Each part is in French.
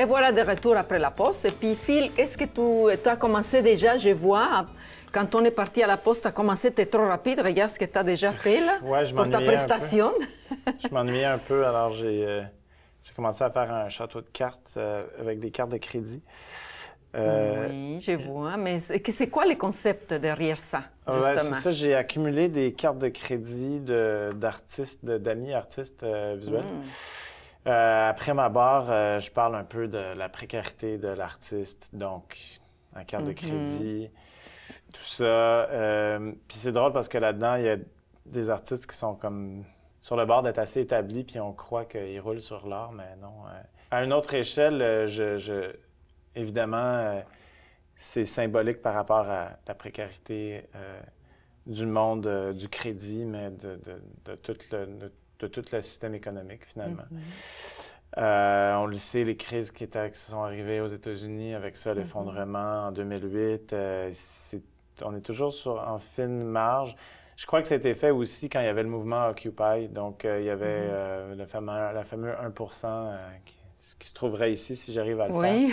Et voilà de retour après la pause. Et puis Phil, qu'est-ce que tu as commencé déjà, je vois, quand on est parti à la pause, tu as commencé, tu es trop rapide, regarde ce que tu as déjà fait là, pour ta prestation. Je m'ennuyais un peu, alors j'ai commencé à faire un château de cartes avec des cartes de crédit. Oui, je vois, mais c'est quoi le concept derrière ça, justement? Ouais, c'est ça, j'ai accumulé des cartes de crédit d'artistes, d'amis artistes visuels. Après ma barre, je parle un peu de la précarité de l'artiste, donc la carte de crédit, tout ça. Puis c'est drôle parce que là-dedans, il y a des artistes qui sont comme sur le bord d'être assez établis, puis on croit qu'ils roulent sur l'or, mais non. À une autre échelle, évidemment, c'est symbolique par rapport à la précarité du monde du crédit, mais de tout le système économique, finalement. On le sait, les crises qui se sont arrivées aux États-Unis, avec ça, l'effondrement en 2008, on est toujours en fine marge. Je crois que ça a été fait aussi quand il y avait le mouvement Occupy, donc il y avait la fameuse 1% qui se trouverait ici si j'arrive à le faire.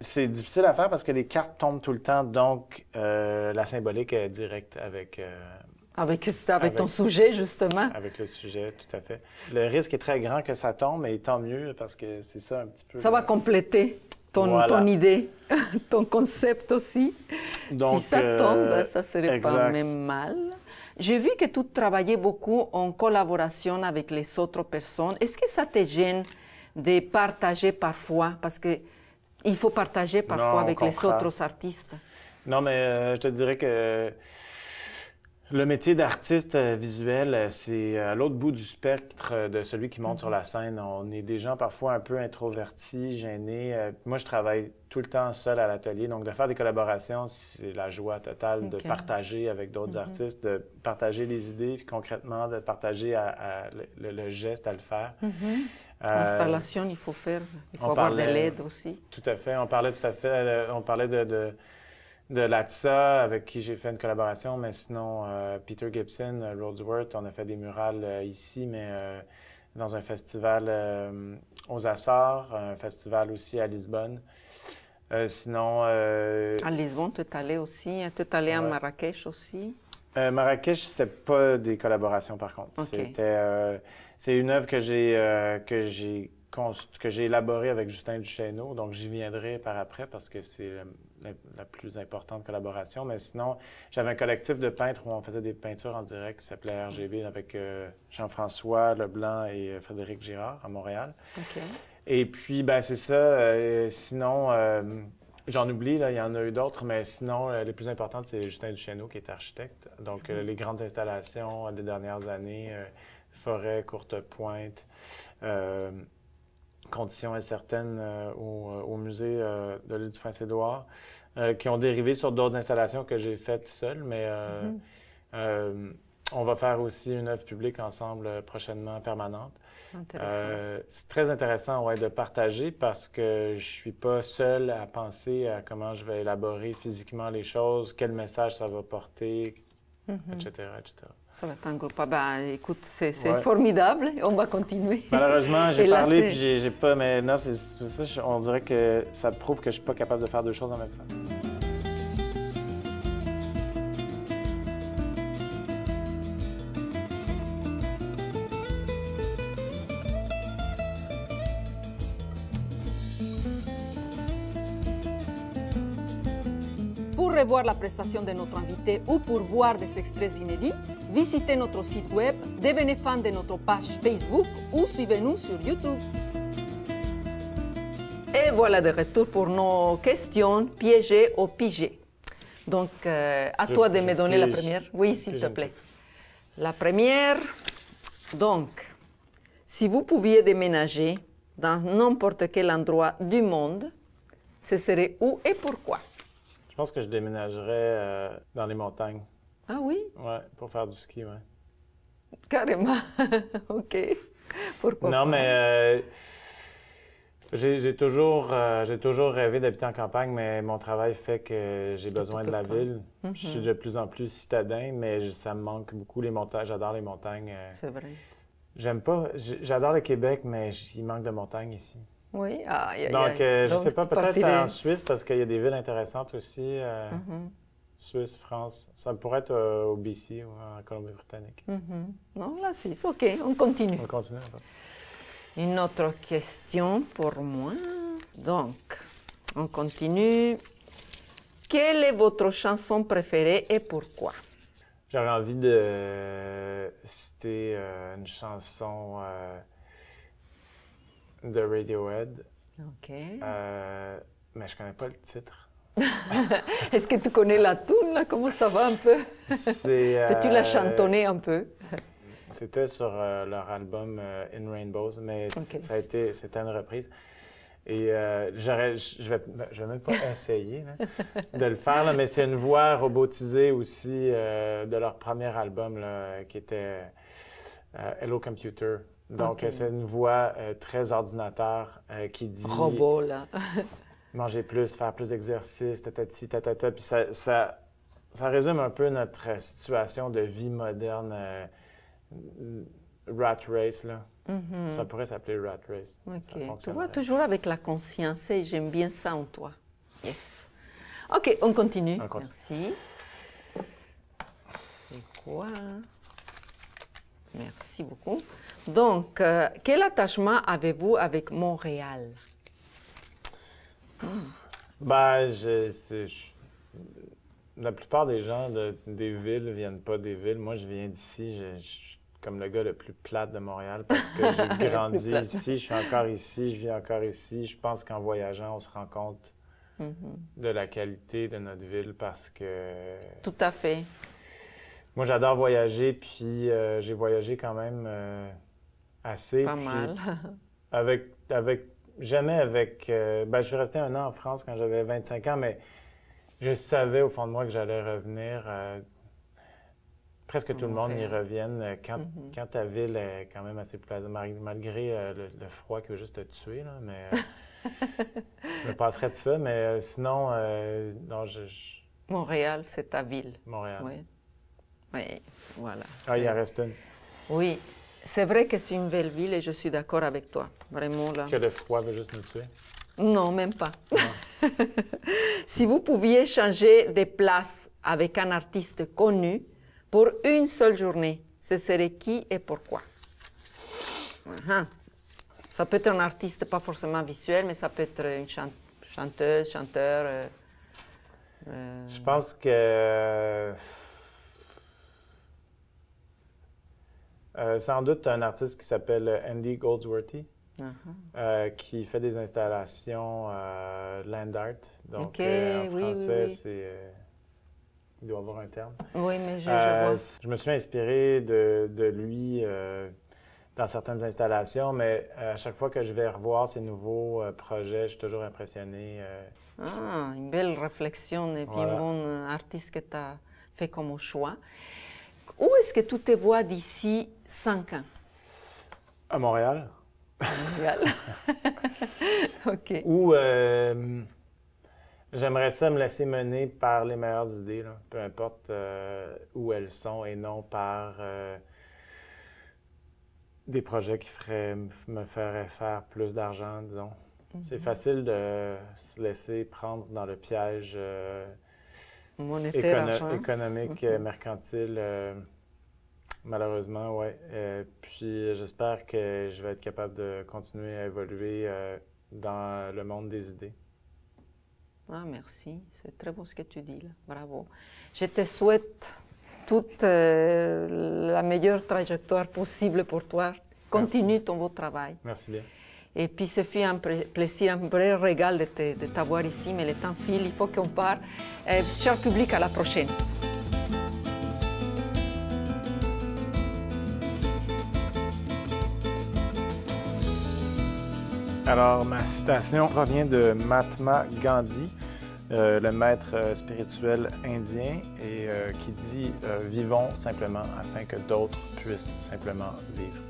C'est difficile à faire parce que les cartes tombent tout le temps, donc la symbolique est directe avec ton sujet, justement. Avec le sujet, tout à fait. Le risque est très grand que ça tombe, mais tant mieux, parce que c'est ça un petit peu... Ça va compléter ton idée, ton concept aussi. Donc, si ça tombe, ça serait pas même mal. J'ai vu que tu travaillais beaucoup en collaboration avec les autres personnes. Est-ce que ça te gêne de partager parfois? Parce qu'il faut partager parfois avec les autres artistes. Non, mais je te dirais que le métier d'artiste visuel, c'est à l'autre bout du spectre de celui qui monte sur la scène. On est des gens parfois un peu introvertis, gênés. Moi, je travaille tout le temps seul à l'atelier, donc de faire des collaborations, c'est la joie totale de partager avec d'autres artistes, de partager les idées, puis concrètement, de partager le geste à le faire. L'installation, il faut avoir de l'aide aussi. Tout à fait. On parlait de Latsa, avec qui j'ai fait une collaboration, mais sinon, Peter Gibson, Roadsworth, on a fait des murales ici, mais dans un festival aux Açores, un festival aussi à Lisbonne. Sinon... À Lisbonne, tu es allé aussi? Tu es allé à Marrakech aussi? Marrakech, c'était pas des collaborations, par contre. C'est une œuvre que j'ai élaborée avec Justin Duchesneau, donc j'y viendrai par après parce que c'est la plus importante collaboration. Mais sinon, j'avais un collectif de peintres où on faisait des peintures en direct qui s'appelait RGB avec Jean-François Leblanc et Frédéric Girard à Montréal. Et puis, ben c'est ça. Sinon, j'en oublie, là, il y en a eu d'autres, mais sinon, les plus importantes, c'est Justin Duchesneau qui est architecte. Donc, les grandes installations des dernières années, Forêt, Courtepointe, Conditions incertaines au musée de l'île du Prince-Édouard, qui ont dérivé sur d'autres installations que j'ai faites seul, mais on va faire aussi une œuvre publique ensemble prochainement, permanente. C'est très intéressant de partager parce que je suis pas seul à penser à comment je vais élaborer physiquement les choses, quel message ça va porter, etc., etc. Ça va être un groupe. Écoute, c'est formidable. On va continuer. Malheureusement, j'ai parlé puis j'ai pas. Mais non, c'est ça. On dirait que ça prouve que je suis pas capable de faire deux choses en même temps. Pour revoir la prestation de notre invité ou pour voir des extraits inédits, visitez notre site web, devenez fan de notre page Facebook ou suivez-nous sur YouTube. Et voilà de retour pour nos questions piégées ou pigées. Donc, à toi de me donner la première. Oui, s'il te plaît. La première. Donc, si vous pouviez déménager dans n'importe quel endroit du monde, ce serait où et pourquoi? Je pense que je déménagerais dans les montagnes. Ah oui? Oui, pour faire du ski, oui. Carrément. OK. Pourquoi non, pas? Mais j'ai toujours rêvé d'habiter en campagne, mais mon travail fait que j'ai besoin de la ville. Je suis de plus en plus citadin, mais ça me manque beaucoup les montagnes. J'adore les montagnes. C'est vrai. J'aime pas... J'adore le Québec, mais il manque de montagnes ici. Oui. Donc, je ne sais pas, peut-être en Suisse, parce qu'il y a des villes intéressantes aussi. Suisse, France. Ça pourrait être au BC ou en Colombie-Britannique. Non, la Suisse. OK, on continue. On continue. Une autre question pour moi. Donc, on continue. Quelle est votre chanson préférée et pourquoi? J'aurais envie de citer une chanson de Radiohead. OK. Mais je connais pas le titre. Est-ce que tu connais la tune, là? Comment ça va un peu? Peux-tu la chantonner un peu? C'était sur leur album In Rainbows, mais c'était une reprise. Et je vais même pas essayer là, de le faire, là, mais c'est une voix robotisée aussi de leur premier album là, qui était Hello Computer. Donc, c'est une voix très ordinateur qui dit... Robot, là. Manger plus, faire plus d'exercice, tatati, tatata. Puis ça résume un peu notre situation de vie moderne, rat race, là. Ça pourrait s'appeler rat race. OK. Tu vois, toujours avec la conscience, et j'aime bien ça en toi. Yes. OK, on continue. Merci. C'est quoi? Merci beaucoup. Donc, quel attachement avez-vous avec Montréal? La plupart des gens des villes ne viennent pas des villes. Moi, je viens d'ici. Je suis comme le gars le plus plate de Montréal parce que j'ai grandi ici, je suis encore ici, je vis encore ici. Je pense qu'en voyageant, on se rend compte de la qualité de notre ville parce que... Tout à fait. Moi, j'adore voyager, puis j'ai voyagé quand même assez. Pas mal. Jamais avec... je suis resté 1 an en France quand j'avais 25 ans, mais je savais au fond de moi que j'allais revenir. Presque tout le monde y revienne quand ta ville est quand même assez plaisante, malgré le froid qui veut juste te tuer, là, mais je me passerais de ça, mais sinon, non, Montréal, c'est ta ville. Montréal. Oui, voilà. Il en reste une. Oui, c'est vrai que c'est une belle ville et je suis d'accord avec toi, vraiment là. Que le froid veut juste nous tuer? Non, même pas. Si vous pouviez changer de place avec un artiste connu pour une seule journée, ce serait qui et pourquoi? Ça peut être un artiste pas forcément visuel, mais ça peut être une chanteuse, chanteur. Je pense que... sans doute un artiste qui s'appelle Andy Goldsworthy, qui fait des installations land art. Donc, en français, c'est... il doit avoir un terme. Oui, mais je vois. Je me suis inspiré de lui dans certaines installations, mais à chaque fois que je vais revoir ses nouveaux projets, je suis toujours impressionné. Une belle réflexion et puis un bon artiste que tu as fait comme choix. Où est-ce que tu te vois d'ici 5 ans? À Montréal. À Montréal. OK. Ou j'aimerais ça me laisser mener par les meilleures idées, là, peu importe où elles sont, et non par des projets qui me feraient faire plus d'argent, disons. C'est facile de se laisser prendre dans le piège économique, mercantile, malheureusement, oui. Puis j'espère que je vais être capable de continuer à évoluer dans le monde des idées. Merci. C'est très beau ce que tu dis, là. Bravo. Je te souhaite toute la meilleure trajectoire possible pour toi. Continue ton beau travail. Merci bien. Et puis, ce fut un plaisir, un vrai régal de t'avoir ici, mais le temps file, il faut qu'on parte. Cher public, à la prochaine. Alors, ma citation provient de Mahatma Gandhi, le maître spirituel indien, et qui dit « Vivons simplement afin que d'autres puissent simplement vivre ».